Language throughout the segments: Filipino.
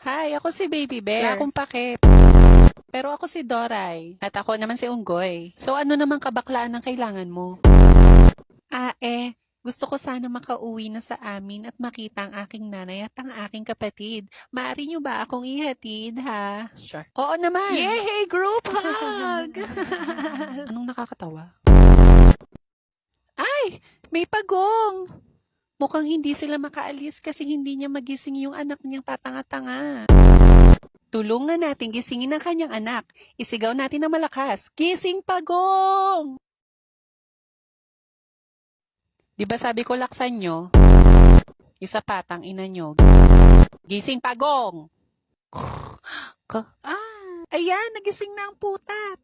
Hi, ako si Baby Bear. Wala akong pake. Pero ako si Doray. At ako naman si Unggoy. So ano naman kabaklaan ang kailangan mo? Gusto ko sana makauwi na sa amin at makita ang aking nanay at ang aking kapatid. Maaari niyo ba akong ihatid, ha? Sure. Oo naman. Yay! Group hug! Anong nakakatawa? Ay! May pagong! Mukhang hindi sila makaalis kasi hindi niya magising yung anak niyang tatanga-tanga. Tulungan natin gisingin ang kanyang anak. Isigaw natin na malakas. Gising pagong! Di ba sabi ko laksan nyo? Isa patang ina nyo. Gising pagong! Ayan, nagising na ang putat.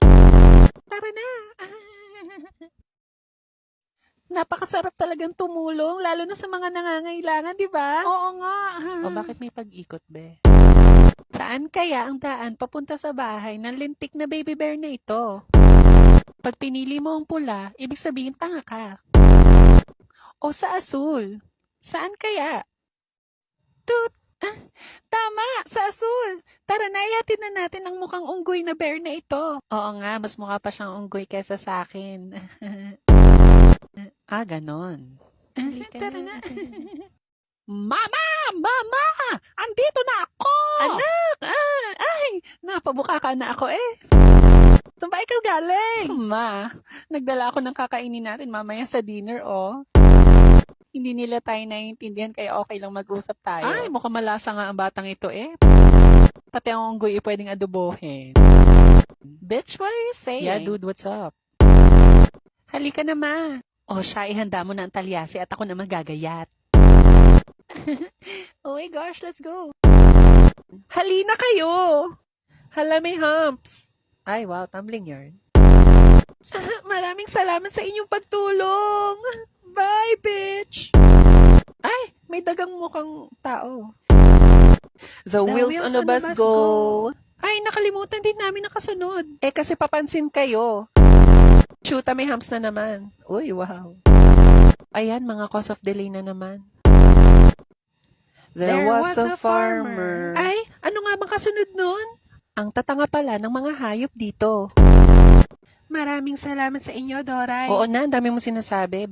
Tara na. Napakasarap talagang tumulong, lalo na sa mga nangangailangan, di ba? Oo nga. O bakit may pag-ikot, be? Saan kaya ang daan papunta sa bahay ng lintik na baby bear na ito? Pag pinili mo ang pula, ibig sabihin tanga ka. O sa asul? Saan kaya? Tama! Sa asul! Tara na, ihatid na natin ang mukhang unggoy na bear na ito. Oo nga, mas mukha pa siyang unggoy kesa sa akin. Ganon. Tara na. Mama! Mama! Andito na ako! Anak! Napabuka ka na ako eh. Saan ba ikaw galing? Ma, nagdala ako ng kakainin natin mamaya sa dinner, oh. Hindi nila tayo naiintindihan kaya okay lang mag-usap tayo. Ay, mukhang malasa nga ang batang ito eh. Pati ang unggoy pwedeng adobohin. Bitch, what are you saying? Yeah, dude, what's up? Halika na, ma. O siya, ihanda mo na ang talyasi at ako na magagayat. Oh my gosh, let's go. Halina kayo. Hala, may humps. Ay, wow, tumbling yarn. Maraming salamat sa inyong pagtulong. Bye, bitch! Ay, may dagang mukhang tao. The wheels on the bus go. Ay, nakalimutan din namin nakasunod. Kasi papansin kayo. Shoota, may humps na naman. Uy, wow. Ayan, mga cause of delay na naman. There was a farmer. Ay, ano nga bang kasunod nun? Ang tatanga pala ng mga hayop dito. Maraming salamat sa inyo, Doray. Oo na, ang dami mo sinasabi.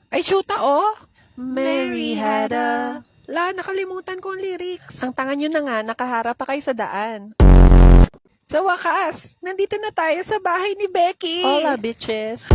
Ay, shoota, oh! Mary had a... nakalimutan ko ang lyrics. Ang tanga nyo na nga, nakaharap pa kayo sa daan. Sa wakas, nandito na tayo sa bahay ni Becky. Hola, bitches.